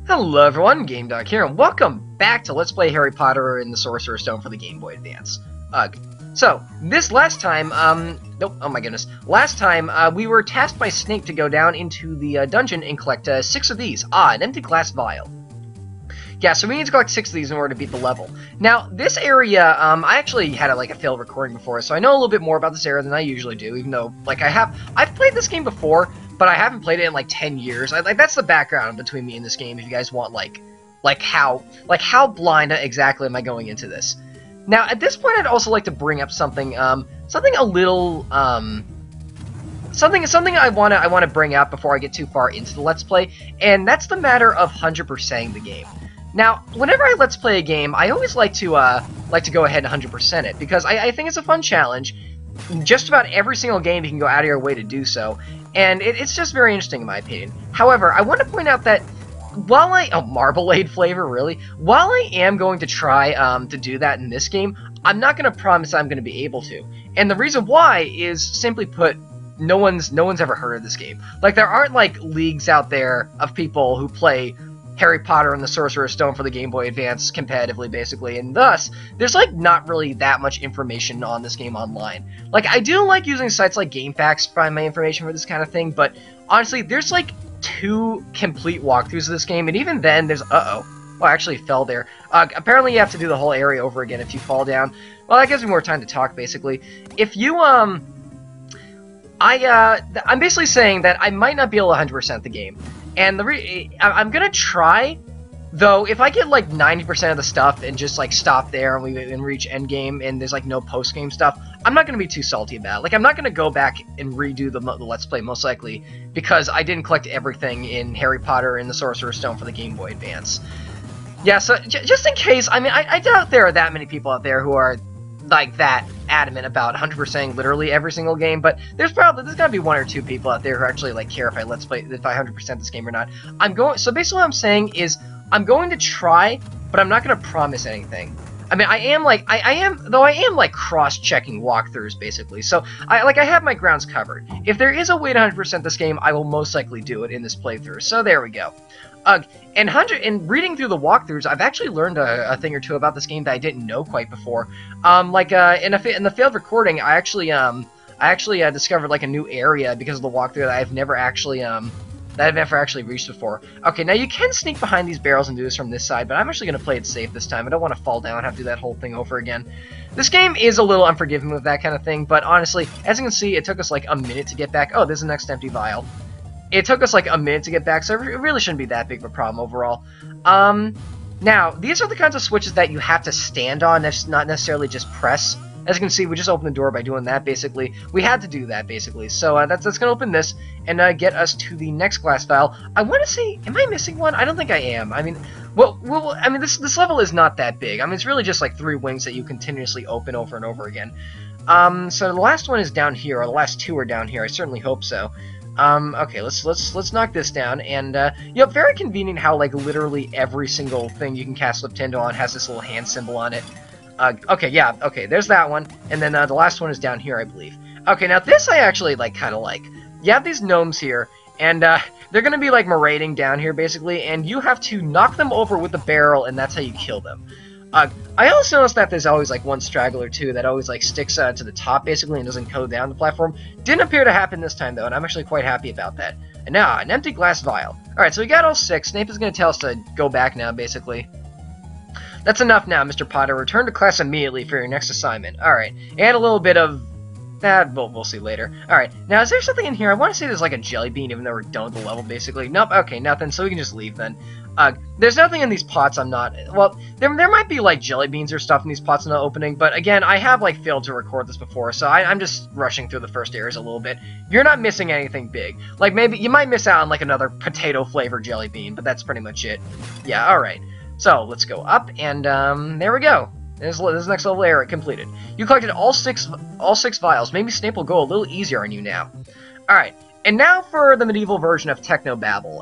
Hello everyone, GameDog here, and welcome back to Let's Play Harry Potter and the Sorcerer's Stone for the Game Boy Advance. So, this last time, oh my goodness. Last time, we were tasked by Snape to go down into the dungeon and collect 6 of these. An empty glass vial. Yeah, so we need to collect 6 of these in order to beat the level. Now, this area, I actually had a failed recording before, so I know a little bit more about this area than I usually do, even though, I've played this game before, but I haven't played it in, 10 years. That's the background between me and this game, if you guys want, how blind exactly am I going into this. Now, at this point, I'd also like to bring up something, something I want to bring up before I get too far into the Let's Play, and that's the matter of 100%ing the game. Now, whenever I Let's Play a game, I always like to go ahead and 100% it, because I think it's a fun challenge. Just about every single game you can go out of your way to do so, and it's just very interesting in my opinion. However, I want to point out that while Marmalade flavor, really? While I am going to try to do that in this game, I'm not going to promise I'm going to be able to. And the reason why is, simply put, no one's ever heard of this game. There aren't leagues out there of people who play Harry Potter and the Sorcerer's Stone for the Game Boy Advance competitively, basically, and thus, there's, not really that much information on this game online. I do like using sites like GameFAQs to find my information for this kind of thing, but, honestly, there's, 2 complete walkthroughs of this game, and even then, there's, well, I actually fell there. Apparently you have to do the whole area over again if you fall down. Well, that gives me more time to talk, basically. If you, I'm basically saying that I might not be able to 100% the game. And I'm gonna try, though. If I get 90% of the stuff and just stop there and reach endgame and there's no post game stuff, I'm not gonna be too salty about it. I'm not gonna go back and redo the Let's Play most likely because I didn't collect everything in Harry Potter and the Sorcerer's Stone for the Game Boy Advance. Yeah, so just in case, I doubt there are that many people out there who are that adamant about 100%ing literally every single game, but there's gotta be 1 or 2 people out there who actually care if I 100% this game or not. So basically what I'm saying is I'm going to try, but I'm not going to promise anything. I am cross-checking walkthroughs basically. So I have my grounds covered. If there is a way to 100% this game, I will most likely do it in this playthrough. So there we go. And reading through the walkthroughs, I've actually learned a thing or two about this game that I didn't know quite before. In the failed recording, I actually discovered a new area because of the walkthrough that I've never actually reached before. Okay, now you can sneak behind these barrels and do this from this side, but I'm actually going to play it safe this time. I don't want to fall down and have to do that whole thing over again. This game is a little unforgiving with that kind of thing, but honestly, as you can see, it took us a minute to get back. Oh, there's the next empty vial. It took us a minute to get back, so it really shouldn't be that big of a problem overall. Now, these are the kinds of switches that you have to stand on, not necessarily just press. As you can see, we just opened the door by doing that, basically. We had to do that, basically. So that's going to open this and get us to the next glass vial. I want to say, am I missing one? I don't think I am. This level is not that big. it's really just 3 wings that you continuously open over and over again. So the last one is down here, or the last 2 are down here. I certainly hope so. Okay, let's knock this down, and, very convenient how, literally every single thing you can cast Flip-Tendo on has this little hand symbol on it. Okay, yeah, okay, there's that one, and then, the last one is down here, I believe. Okay, now this I actually, kinda like. You have these gnomes here, and, they're gonna be, marauding down here, basically, and you have to knock them over with a barrel, and that's how you kill them. I also noticed that there's always, one straggler, too, that always, sticks, to the top, basically, and doesn't go down the platform. Didn't appear to happen this time, though, and I'm actually quite happy about that. And now, an empty glass vial. Alright, so we got all 6. Snape is going to tell us to go back now, basically. That's enough now, Mr. Potter. Return to class immediately for your next assignment. Alright, and a little bit of... we'll see later. Alright, now is there something in here? I want to say there's a jelly bean, even though we're done with the level, basically. Nope, okay, nothing, so we can just leave then. There's nothing in these pots I'm not... Well, there might be, jelly beans or stuff in these pots I'm not opening, but again, I have, failed to record this before, so I'm just rushing through the first areas a little bit. You're not missing anything big. maybe you might miss out on, another potato-flavored jelly bean, but that's pretty much it. Yeah, alright. So, let's go up, and, there we go. This next level area completed. You collected all six vials. Maybe Snape will go a little easier on you now. Alright, and now for the medieval version of Technobabble.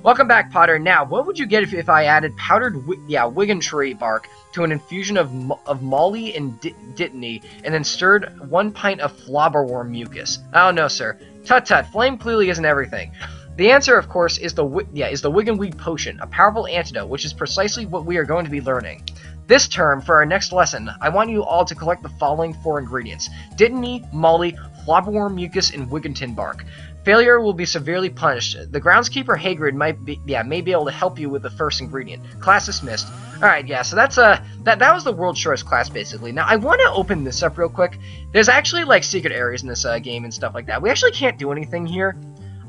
Welcome back, Potter. Now, what would you get if I added powdered Wigan tree bark to an infusion of molly and dittany, and then stirred 1 pint of flobberworm mucus? Oh, no, sir. Tut-tut, flame clearly isn't everything. The answer, of course, is the Wiggenweed Potion, a powerful antidote, which is precisely what we are going to be learning. This term, for our next lesson, I want you all to collect the following 4 ingredients: Dittany, Molly, Flopperworm Mucus, and Wigginton Bark. Failure will be severely punished. The groundskeeper Hagrid may be able to help you with the first ingredient. Class dismissed. Alright, yeah, so that's that was the world's shortest class, basically. Now, I want to open this up real quick. There's actually, like, secret areas in this game and stuff like that. We actually can't do anything here.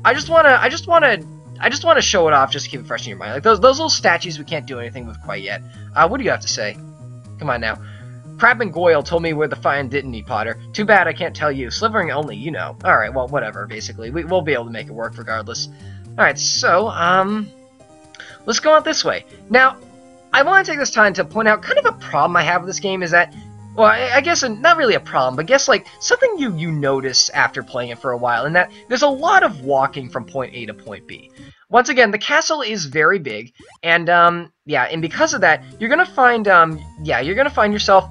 I just want to show it off just to keep it fresh in your mind. Like, those little statues we can't do anything with quite yet. What do you have to say? Come on now. Crab and Goyle told me where to find Dittany, Potter. Too bad I can't tell you. Slivering only, you know. Alright, well, whatever, basically. We'll be able to make it work regardless. Alright, so, let's go out this way. Now, I want to take this time to point out kind of a problem I have with this game is that, well, I guess not really a problem, but I guess, like, something you notice after playing it for a while, and that there's a lot of walking from point A to point B. Once again, the castle is very big, and, yeah, and because of that, you're gonna find yourself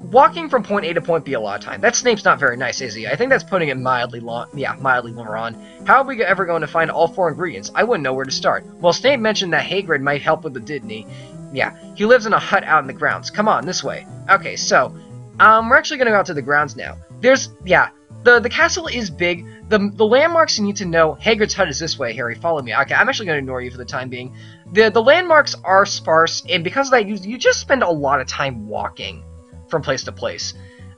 walking from point A to point B a lot of time. That Snape's not very nice, is he? I think that's putting it mildly wrong. How are we ever going to find all 4 ingredients? I wouldn't know where to start. Well, Snape mentioned that Hagrid might help with the Dittany. Yeah, he lives in a hut out in the grounds. Come on, this way. Okay, so, we're actually gonna go out to the grounds now. The castle is big. The landmarks you need to know. Hagrid's hut is this way, Harry. Follow me. Okay, I'm actually gonna ignore you for the time being. The landmarks are sparse, and because of that, you just spend a lot of time walking from place to place.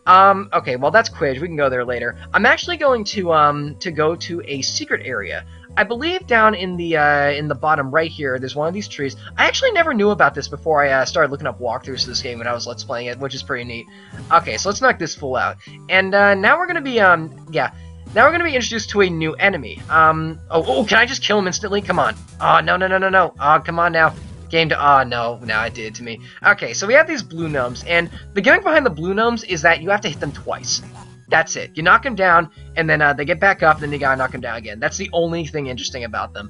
Okay, well, that's Quidditch. We can go there later. I'm actually going to go to a secret area. I believe down in the bottom right here, there's one of these trees. I actually never knew about this before I started looking up walkthroughs of this game when I was Let's Playing it, which is pretty neat. Okay, so let's knock this fool out. And now we're gonna be now we're gonna be introduced to a new enemy. Can I just kill him instantly? Come on. Oh, no. Oh, come on now. Game to... Oh, no, it did it to me. Okay, so we have these blue gnomes, and the gimmick behind the blue gnomes is that you have to hit them twice. That's it. You knock them down, and then they get back up, and then you gotta knock them down again. That's the only thing interesting about them.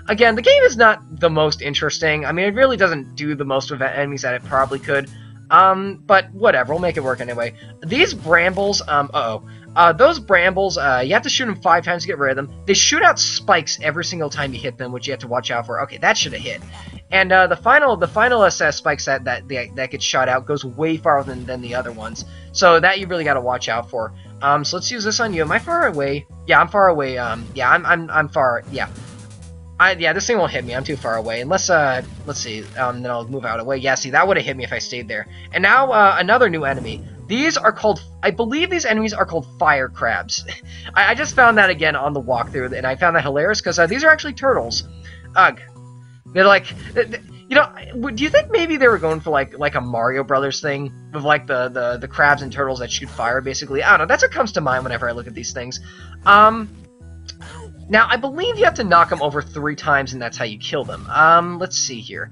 Again, the game is not the most interesting. I mean, it really doesn't do the most with enemies that it probably could. But whatever, we'll make it work anyway. These brambles, those brambles, you have to shoot them 5 times to get rid of them. They shoot out spikes every single time you hit them, which you have to watch out for. Okay, that should have hit. And the final set of spikes that gets shot out goes way farther than the other ones. So that you really got to watch out for. So let's use this on you. Am I far away? Yeah, I'm far away. Yeah, I'm far. Yeah. Yeah, this thing won't hit me. I'm too far away. Unless, let's see. Then I'll move out of the way. Yeah, see, that would have hit me if I stayed there. And now, another new enemy. These are called... I believe these enemies are called fire crabs. I just found that again on the walkthrough, and I found that hilarious, because these are actually turtles. Ugh. They're like... You know, do you think maybe they were going for, like a Mario Brothers thing? With, like, the crabs and turtles that shoot fire, basically? I don't know. That's what comes to mind whenever I look at these things. Now, I believe you have to knock them over 3 times, and that's how you kill them. Let's see here.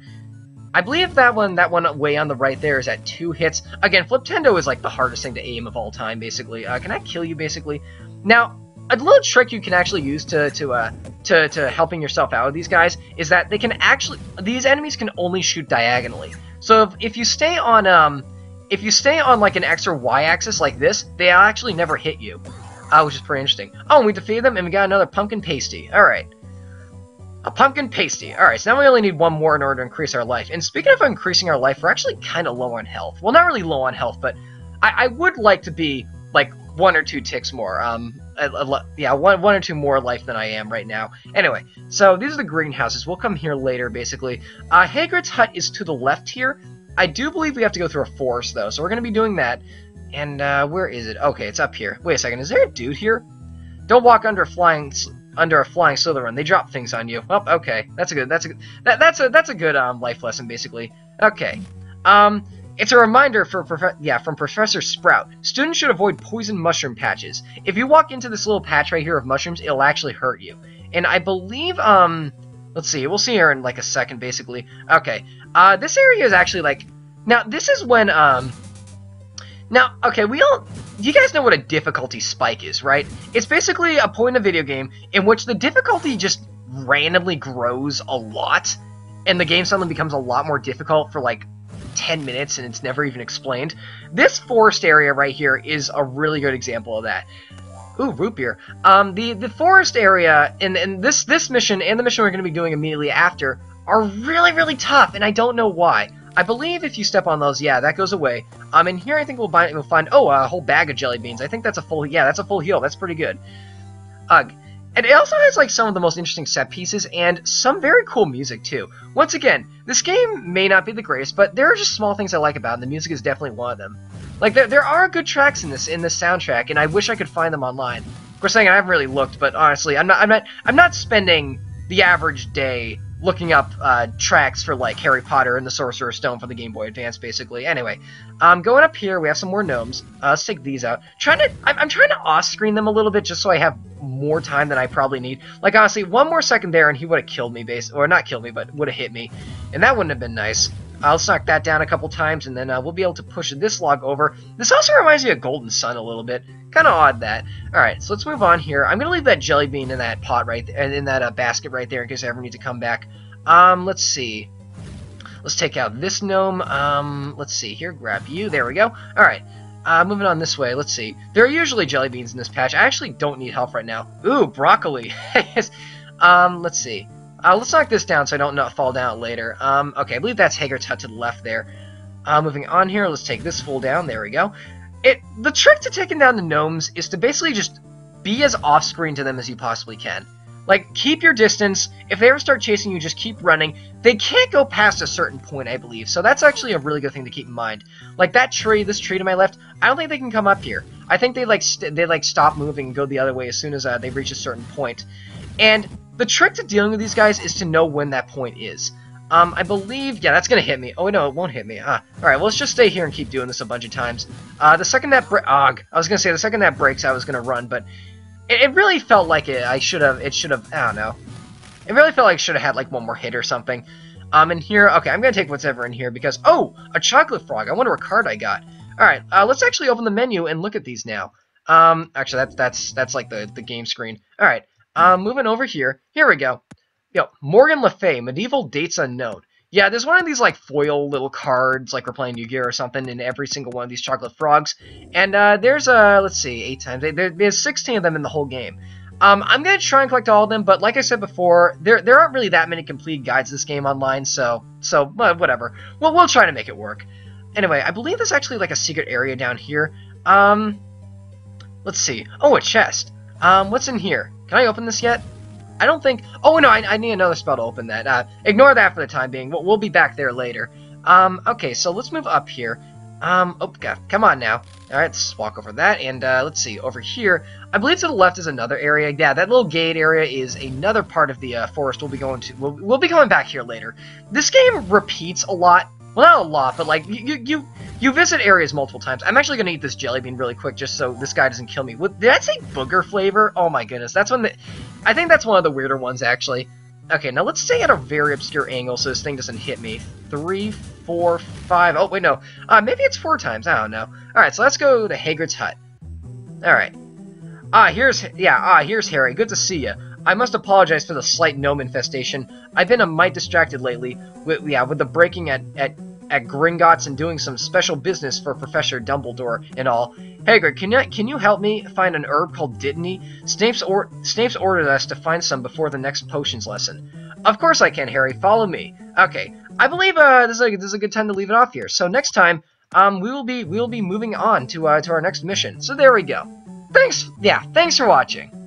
I believe that one way on the right there is at 2 hits. Again, Fliptendo is like the hardest thing to aim of all time, basically. Can I kill you, basically? Now, a little trick you can actually use to helping yourself out with these guys is that they can actually... These enemies can only shoot diagonally. So if you stay on like an X or Y axis like this, they actually never hit you. Which is pretty interesting. Oh, and we defeated them, and we got another pumpkin pasty. Alright. A pumpkin pasty. Alright, so now we only need 1 more in order to increase our life. And speaking of increasing our life, we're actually kind of low on health. Well, not really low on health, but I would like to be, like, 1 or 2 ticks more. Yeah, one or 2 more life than I am right now. Anyway, so these are the greenhouses. We'll come here later, basically. Hagrid's hut is to the left here. I do believe we have to go through a forest, though, so we're going to be doing that. And, where is it? Okay, it's up here. Wait a second, is there a dude here? Don't walk under a flying Slytherin. They drop things on you. Oh, okay. That's a good life lesson, basically. Okay. It's a reminder from Professor Sprout. Students should avoid poison mushroom patches. If you walk into this little patch right here of mushrooms, it'll actually hurt you. And I believe, let's see. We'll see here in, like, a second, basically. Okay. This area is actually, like... Now, this is when, Now, okay, you guys know what a difficulty spike is, right? It's basically a point in a video game in which the difficulty just randomly grows a lot, and the game suddenly becomes a lot more difficult for, like, 10 minutes, and it's never even explained. This forest area right here is a really good example of that. Ooh, root beer. The forest area in this mission and the mission we're going to be doing immediately after are really tough, and I don't know why. I believe if you step on those, yeah, that goes away. In here I think we'll find a whole bag of jelly beans. I think that's a full, yeah, that's a full heal. That's pretty good. Ugh. And it also has like some of the most interesting set pieces and some very cool music too. Once again, this game may not be the greatest, but there are just small things I like about it, and the music is definitely one of them. Like there are good tracks in this soundtrack, and I wish I could find them online. Of course, I haven't really looked, but honestly, I'm not spending the average day looking up tracks for like Harry Potter and the Sorcerer's Stone for the Game Boy Advance, basically. Anyway, going up here, we have some more gnomes. Let's take these out. I'm trying to off-screen them a little bit just so I have more time than I probably need. Like, honestly, one more second there and he would have killed me, or not killed me, but would have hit me. And that wouldn't have been nice. Let's knock that down a couple times, and then we'll be able to push this log over. This also reminds me of Golden Sun a little bit. Kind of odd, that. Alright, so let's move on here. I'm going to leave that jelly bean in that pot right there, in that basket right there in case I ever need to come back. Let's see. Let's take out this gnome. Let's see here. Grab you. There we go. Alright. Moving on this way. Let's see. There are usually jelly beans in this patch. I actually don't need help right now. Ooh, broccoli. Let's see. Let's knock this down so I don't fall down later. Okay, I believe that's Hager's hut to the left there. Moving on here, let's take this fool down. There we go. The trick to taking down the gnomes is to basically just be as off-screen to them as you possibly can. Like, keep your distance. If they ever start chasing you, just keep running. They can't go past a certain point, I believe, so that's actually a really good thing to keep in mind. Like that tree, this tree to my left, I don't think they can come up here. I think they stop moving and go the other way as soon as they reach a certain point. And the trick to dealing with these guys is to know when that point is. I believe, yeah, that's gonna hit me. Oh no, it won't hit me. Alright, well, let's just stay here and keep doing this a bunch of times. The second that I was gonna say the second that breaks, I was gonna run, but it really felt like it should have, I don't know. It really felt like it should have had like one more hit or something. In here, okay, I'm gonna take whatever in here because, oh, a chocolate frog. I wonder what card I got. Alright, let's actually open the menu and look at these now. Actually, that's like the game screen. Alright. Moving over here. Here we go. Yo, Morgan Le Fay, Medieval Dates Unknown. Yeah, there's one of these, like, foil little cards, like we're playing Yu-Gi-Oh! Or something, in every single one of these chocolate frogs. And, there's, let's see, 8 times. There's 16 of them in the whole game. I'm gonna try and collect all of them, but like I said before, there aren't really that many complete guides to this game online, so whatever. We'll try to make it work. Anyway, I believe there's actually, like, a secret area down here. Let's see. Oh, a chest. What's in here? Can I open this yet? I don't think... Oh, no, I need another spell to open that. Ignore that for the time being. We'll be back there later. Okay, so let's move up here. Oh, God, come on now. Alright, let's walk over that, and, let's see, over here, I believe to the left is another area. Yeah, that little gate area is another part of the, forest we'll be going to. We'll be coming back here later. This game repeats a lot. Well, not a lot, but, like, you visit areas multiple times. I'm actually going to eat this jelly bean really quick just so this guy doesn't kill me. Did I say booger flavor? Oh, my goodness. I think that's one of the weirder ones, actually. Okay, now let's stay at a very obscure angle so this thing doesn't hit me. 3, 4, 5... Oh, wait, no. Maybe it's 4 times. I don't know. Alright, so let's go to Hagrid's hut. Alright. Here's Harry. Good to see you. I must apologize for the slight gnome infestation. I've been a mite distracted lately, with the breaking at Gringotts and doing some special business for Professor Dumbledore and all. Hagrid, can you help me find an herb called Dittany? Snape's ordered us to find some before the next potions lesson. Of course I can, Harry. Follow me. Okay, I believe this is a good time to leave it off here. So next time, we will be moving on to our next mission. So there we go. Thanks for watching.